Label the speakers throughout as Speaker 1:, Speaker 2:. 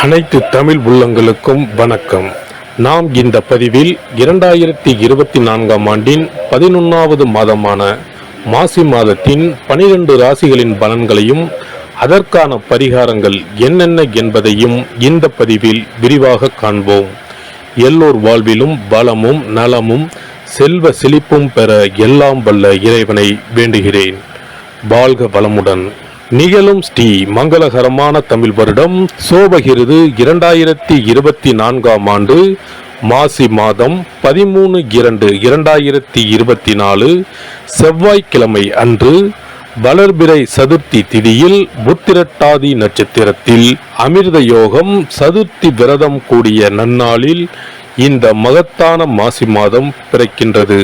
Speaker 1: அனைத்து தமிழ் உள்ளங்களுக்கும் வணக்கம். நாம் இந்த பதிவில் 2024ஆம் ஆண்டின் 11வது மாதமான மாசி மாதத்தின் 12 ராசிகளின் பலன்களையும் அதற்கான பரிகாரங்கள் என்னென்ன என்பதையும் இந்த பதிவில் விரிவாக காண்போம். எல்லோர் வாழ்விலும் பலமும் நலமும் செல்வ செழிப்பும் பெற எல்லாம் வல்ல இறைவனை வேண்டுகிறேன். வாழ்க வளமுடன். நிகழும் ஸ்ரீ மங்களகரமான தமிழ் வருடம் சோபகிருது 2024ஆம் ஆண்டு மாசி மாதம் 13/2/2024 செவ்வாய்க்கிழமை அன்று வளர்பிறை சதுர்த்தி திதியில் உத்திரட்டாதி நட்சத்திரத்தில் அமிர்த யோகம் சதுர்த்தி விரதம் கூடிய நன்னாளில் இந்த மகத்தான மாசி மாதம் பிறக்கின்றது.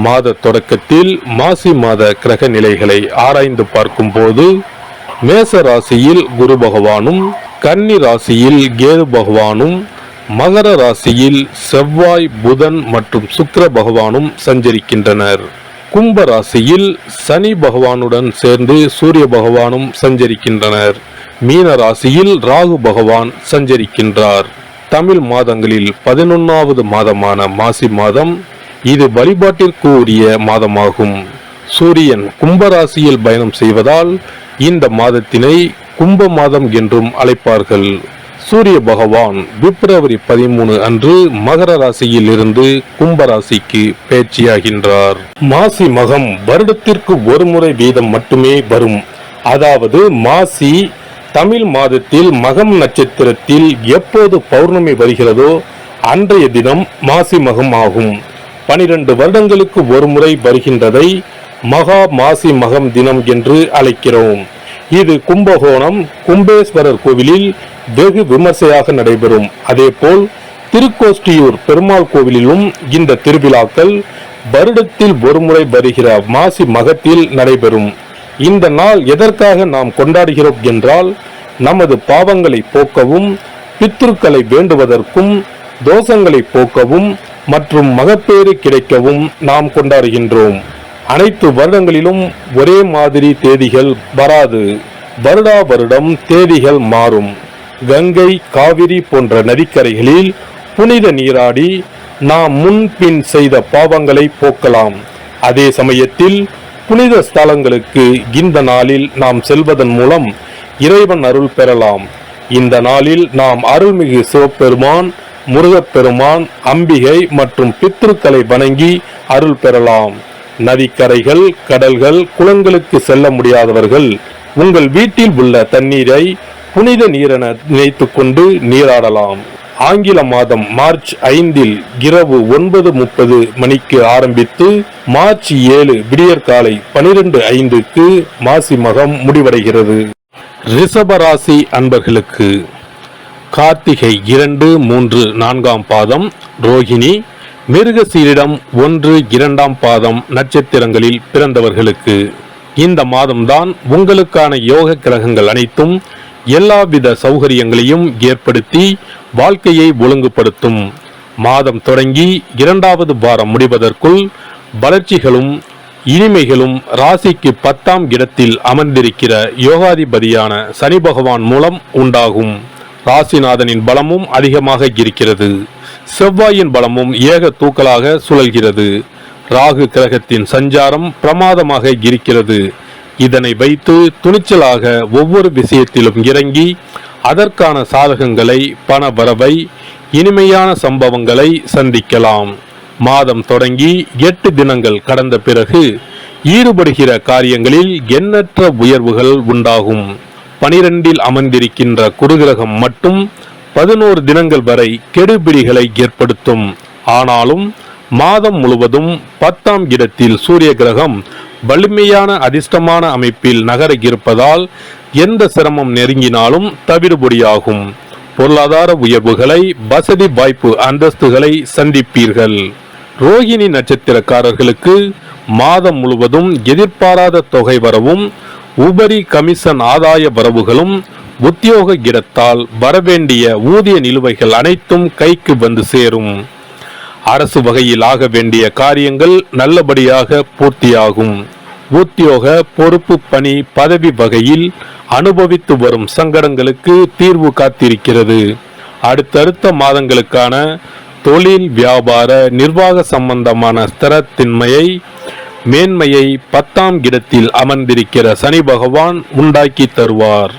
Speaker 1: மாத தொடக்கத்தில் மாசி மாத கிரக நிலைகளை ஆராய்ந்து பார்க்கும் போது மேச ராசியில் குரு பகவானும், கன்னி ராசியில் கேது பகவானும், மகர ராசியில் செவ்வாய், புதன் மற்றும் சுக்கிர பகவானும் சஞ்சரிக்கின்றனர். கும்ப ராசியில் சனி பகவானுடன் சேர்ந்து சூரிய பகவானும் சஞ்சரிக்கின்றனர். மீன ராசியில் ராகு பகவான் சஞ்சரிக்கின்றார். தமிழ் மாதங்களில் 11வது மாதமான மாசி மாதம் இது வழிபாட்டிற்கு உரிய மாதமாகும். சூரியன் கும்பராசியில் பயணம் செய்வதால் இந்த மாதத்தினை கும்ப மாதம் என்றும் அழைப்பார்கள். சூரிய பகவான் பிப்ரவரி 13 அன்று மகர ராசியில் இருந்து கும்பராசிக்கு பேச்சியாகின்றார். மாசி மகம் வருடத்திற்கு ஒரு முறை வீதம் மட்டுமே வரும். அதாவது மாசி தமிழ் மாதத்தில் மகம் நட்சத்திரத்தில் எப்போது பௌர்ணமி வருகிறதோ அன்றைய தினம் மாசி மகம் ஆகும். 12 வருடங்களுக்கு ஒரு முறை வருகின்றதை மகா மாசி மகம் தினம் என்று அழைக்கிறோம். இது கும்பகோணம் கும்பேஸ்வரர் கோவிலில் வெகு விமர்சையாக நடைபெறும். அதேபோல் திருக்கோஷ்டியூர் பெருமாள் கோவிலிலும் இந்த திருவிழாக்கள் வருடத்தில் ஒரு முறை வருகிற மாசி மகத்தில் நடைபெறும். இந்த நாள் எதற்காக நாம் கொண்டாடுகிறோம் என்றால், நமது பாவங்களை போக்கவும், பித்ருக்களை வேண்டுவதற்கும், தோஷங்களை போக்கவும் மற்றும் மகப்பேறு கிடைக்கவும் நாம் கொண்டாடுகின்றோம். அனைத்து வருடங்களிலும் ஒரே மாதிரி தேதிகள் வராது. வருடா வருடம் தேதிகள் மாறும். கங்கை, காவிரி போன்ற நதிக்கரைகளில் புனித நீராடி நாம் முன்பின் செய்த பாவங்களை போக்கலாம். அதே சமயத்தில் புனித ஸ்தலங்களுக்கு இந்த நாளில் நாம் செல்வதன் மூலம் இறைவன் அருள் பெறலாம். இந்த நாளில் நாம் அருள்மிகு சிவபெருமான், முருகப்பெருமான், அம்பிகை மற்றும் பித்ருக்களை வணங்கி அருள் பெறலாம். நதிக்கரைகள், கடல்கள், குளங்களுக்கு செல்ல முடியாதவர்கள் உங்கள் வீட்டில் உள்ள தண்ணீரை புனித நீரென நினைத்து கொண்டு நீராடலாம். ஆங்கில மாதம் மார்ச் 5 இரவு 9:30 மணிக்கு ஆரம்பித்து மார்ச் 7 விடியற்காலை 12:05 மாசி மகம் முடிவடைகிறது. ரிஷபராசி அன்பர்களுக்கு கார்த்திகை 2, 3, 4ஆம் பாதம், ரோகிணி, மிருகசீரிடம் 1, 2ஆம் பாதம் நட்சத்திரங்களில் பிறந்தவர்களுக்கு இந்த மாதம்தான் உங்களுக்கான யோக கிரகங்கள் அனைத்தும் எல்லாவித சௌகரியங்களையும் ஏற்படுத்தி வாழ்க்கையை ஒழுங்குபடுத்தும். மாதம் தொடங்கி 2வது வாரம் முடிவதற்குள் வளர்ச்சிகளும் இனிமைகளும் ராசிக்கு 10ஆம் இடத்தில் அமர்ந்திருக்கிற யோகாதிபதியான சனி பகவான் மூலம் உண்டாகும். ராசிநாதனின் பலமும் அதிகமாக இருக்கிறது. செவ்வாயின் பலமும் ஏக தூக்கலாக சுழல்கிறது. ராகு கிரகத்தின் சஞ்சாரம் பிரமாதமாக இருக்கிறது. இதனை வைத்து துணிச்சலாக ஒவ்வொரு விஷயத்திலும் இறங்கி அதற்கான சாதகங்களை, பண வரவை, இனிமையான சம்பவங்களை சந்திக்கலாம். மாதம் தொடங்கி 8 தினங்கள் கடந்த பிறகு ஈடுபடுகிற காரியங்களில் எண்ணற்ற உயர்வுகள் உண்டாகும். 12இல் அமர்ந்திருக்கின்ற குருகிரகம் மட்டும் 11 தினங்கள் வரை கெடுபிடிகளை ஏற்படுத்தும். ஆனாலும் மாதம் முழுவதும் 10ஆம் இடத்தில் சூரிய கிரகம் வலிமையான அதிர்ஷ்டமான அமைப்பில் நகர இருப்பதால் எந்த சிரமம் நெருங்கினாலும் தவிடுபொடியாகும். பொருளாதார உயர்வுகளை, வசதி வாய்ப்பு அந்தஸ்துகளை சந்திப்பீர்கள். ரோகிணி நட்சத்திரக்காரர்களுக்கு மாதம் முழுவதும் எதிர்பாராத தொகை வரவும், உபரி கமிஷன் ஆதாய வரவுகளும், உத்தியோக இடத்தால் வரவேண்டிய ஊதிய நிலுவைகள் அனைத்தும் கைக்கு வந்து சேரும். அரசு வகையில் ஆக வேண்டிய காரியங்கள் நல்லபடியாக பூர்த்தியாகும். உத்தியோக பொறுப்பு பணி பதவி வகையில் அனுபவித்து வரும் சங்கடங்களுக்கு தீர்வு காத்திருக்கிறது. அடுத்தடுத்த மாதங்களுக்கான தொழில் வியாபார நிர்வாக சம்பந்தமான ஸ்திரத்தன்மையை மேன்மையை 10ஆம் இடத்தில் அமர்ந்திருக்கிற சனி பகவான் உண்டாக்கி தருவார்.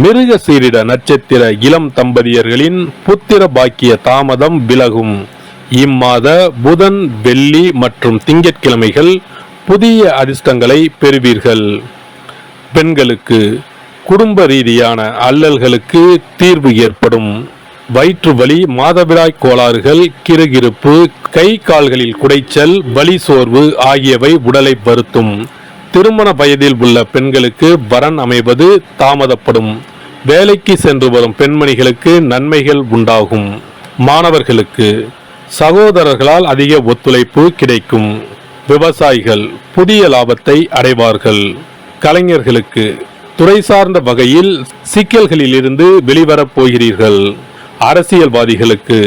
Speaker 1: மிருக சீரிட நட்சத்திர இளம் தம்பதியர்களின் புத்திர பாக்கிய தாமதம் விலகும். இம்மாத புதன் வெள்ளி மற்றும் திங்கட்கிழமைகள் புதிய அதிர்ஷ்டங்களை பெறுவீர்கள். பெண்களுக்கு குடும்ப ரீதியான அல்லல்களுக்கு தீர்வு ஏற்படும். வயிற்று வலி, மாதவிடாய் கோளாறுகள், கிறுகிறுப்பு, கை கால்களில் குடைச்சல், வலி சோர்வு ஆகியவை உடலை வருத்தும். திருமண வயதில் உள்ள பெண்களுக்கு வரன் அமைவது தாமதப்படும். வேலைக்கு சென்று வரும் பெண்மணிகளுக்கு நன்மைகள் உண்டாகும். மாணவர்களுக்கு சகோதரர்களால் அதிக ஒத்துழைப்பு கிடைக்கும். விவசாயிகள் புதிய லாபத்தை அடைவார்கள். கலைஞர்களுக்கு துறை சார்ந்த வகையில் சிக்கல்களில் இருந்து வெளிவரப் போகிறீர்கள். அரசியல்வாதிகளுக்கு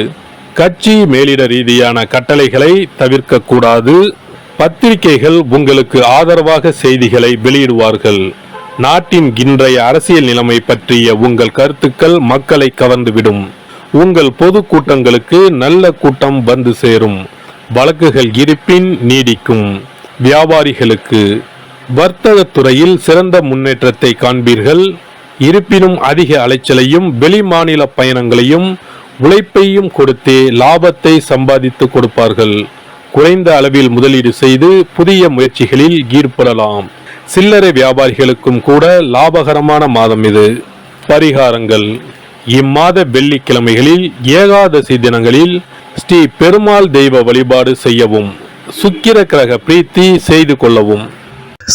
Speaker 1: கட்சி மேலிட ரீதியான கட்டளைகளை தவிர்க்க கூடாது. பத்திரிகைகள் உங்களுக்கு ஆதரவாக செய்திகளை வெளியிடுவார்கள். நாட்டின் இன்றைய அரசியல் நிலைமை பற்றிய உங்கள் கருத்துக்கள் மக்களை கவர்ந்துவிடும். உங்கள் பொது கூட்டங்களுக்கு நல்ல கூட்டம் வந்து சேரும். வழக்குகள் இருப்பின் நீடிக்கும். வியாபாரிகளுக்கு வர்த்தக துறையில் சிறந்த முன்னேற்றத்தை காண்பீர்கள். இருப்பினும் அதிக அலைச்சலையும் வெளி மாநில பயணங்களையும் உழைப்பையும் கொடுத்தே லாபத்தை சம்பாதித்து கொடுப்பார்கள். குறைந்த அளவில் முதலீடு செய்து புதிய முயற்சிகளில் ஈடுபடலாம். சில்லறை வியாபாரிகளுக்கும் கூட லாபகரமான மாதம் இது. பரிகாரங்கள்: இம்மாத வெள்ளிக்கிழமைகளில் ஏகாதசி தினங்களில் ஸ்ரீ பெருமாள் தெய்வ வழிபாடு செய்யவும். சுக்கிர கிரக பிரீத்தி செய்து கொள்ளவும்.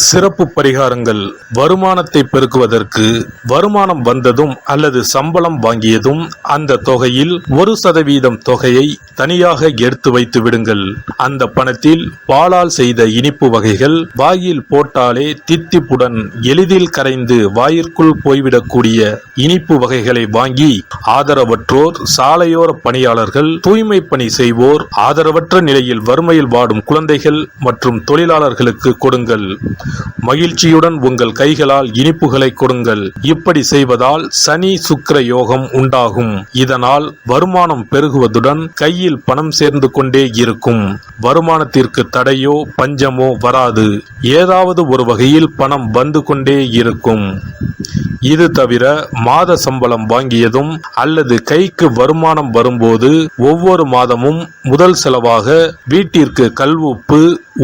Speaker 1: சிறப்பு பரிகாரங்கள்: வருமானத்தை பெருக்குவதற்கு வருமானம் வந்ததும் அல்லது சம்பளம் வாங்கியதும் அந்த தொகையில் 1% தொகையை தனியாக எடுத்து வைத்து விடுங்கள். அந்த பணத்தில் பாலால் செய்த இனிப்பு வகைகள் வாயில் போட்டாலே தித்திப்புடன் எளிதில் கரைந்து வாயிற்குள் போய்விடக்கூடிய இனிப்பு வகைகளை வாங்கி ஆதரவற்றோர், சாலையோர பணியாளர்கள், தூய்மை பணி செய்வோர், ஆதரவற்ற நிலையில் வறுமையில் வாடும் குழந்தைகள் மற்றும் தொழிலாளர்களுக்கு கொடுங்கள். மகிழ்ச்சியுடன் உங்கள் கைகளால் இனிப்புகளை கொடுங்கள். இப்படி செய்வதால் சனி சுக்கிர யோகம் உண்டாகும். இதனால் வருமானம் பெருகுவதுடன் கையில் பணம் சேர்ந்து கொண்டே இருக்கும். வருமானத்திற்கு தடையோ பஞ்சமோ வராது. ஏதாவது ஒரு வகையில் பணம் வந்து கொண்டே இருக்கும். இது தவிர மாத சம்பளம் வாங்கியதும் அல்லது கைக்கு வருமானம் வரும்போது ஒவ்வொரு மாதமும் முதல் செலவாக வீட்டிற்கு கல்லுப்பு,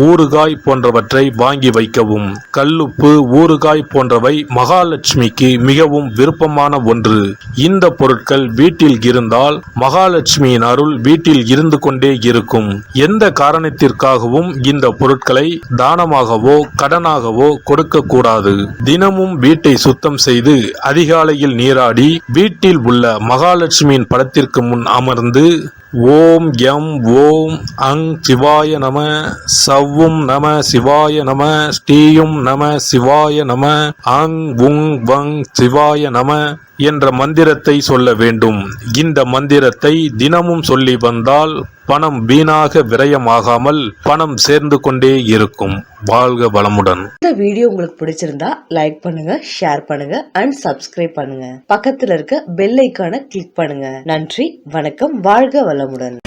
Speaker 1: ஊறுகாய் போன்றவற்றை வாங்கி வைக்கவும். கல்லுப்பு, ஊறுகாய் போன்றவை மகாலட்சுமிக்கு மிகவும் விருப்பமான ஒன்று. இந்த பொருட்கள் வீட்டில் இருந்தால் மகாலட்சுமியின் அருள் வீட்டில் இருந்து கொண்டே இருக்கும். எந்த காரணத்திற்காகவும் இந்த பொருட்களை தானமாகவோ கடனாகவோ கொடுக்க கூடாது. தினமும் வீட்டை சுத்தம் செய்து அதிகாலையில் நீராடி வீட்டில் உள்ள மகாலட்சுமியின் படத்திற்கு முன் அமர்ந்து ஓம் யம் ஓம் அங் சிவாய நம, சவ்வும் நம சிவாய நம, ஸ்ரீயும் நம சிவாய நம, அங் உங் வங் சிவாய நம என்ற மந்திரத்தை சொல்ல வேண்டும். இந்த மந்திரத்தை தினமும் சொல்லி வந்தால் பணம் வீணாக விரயமாகாமல் பணம் சேர்ந்து கொண்டே இருக்கும். வாழ்க வளமுடன்.
Speaker 2: இந்த வீடியோ உங்களுக்கு பிடிச்சிருந்தா லைக் பண்ணுங்க, ஷேர் பண்ணுங்க அண்ட் சப்ஸ்கிரைப் பண்ணுங்க. பக்கத்துல இருக்க பெல் ஐகானை கிளிக் பண்ணுங்க. நன்றி, வணக்கம், வாழ்க வளமுடன்.